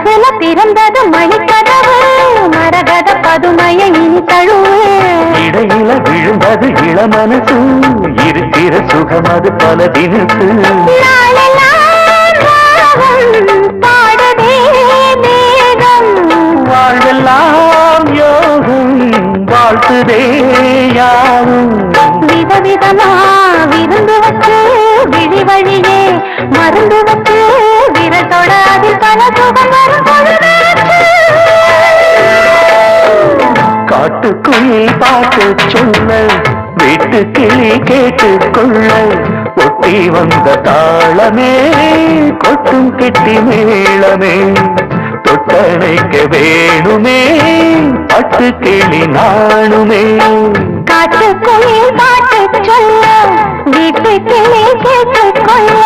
மனசுல பிறந்தது மணிக்கதவு மரகத பதுமையை இனி தழுவு இடையில விழுந்தது இளமனசு இருக்கிற சுகம் அது பல தினசு பாடுதே மேகம் வாழ்வெல்லாம் யோகம் வாழ்த்துதே யாரும் விதவிதமா விருந்து வச்சு விழி வழியே மருந்து வச்சு விரட்டோட அதில் பல சுகம் வரும் காட்டுக்குயில் பாட்டு சொல்ல வீட்டு கிளி கேட்டுக்கொள்ள ஒட்டி வந்த தாளமே கொட்டும் கெட்டி மேளமே தொட்டணைக்க வேணுமே பட்டு கிளி நாணுமே காட்டுக்குயில் பாட்டு சொல்ல வீட்டு கிளி கேட்டுக்கொள்ள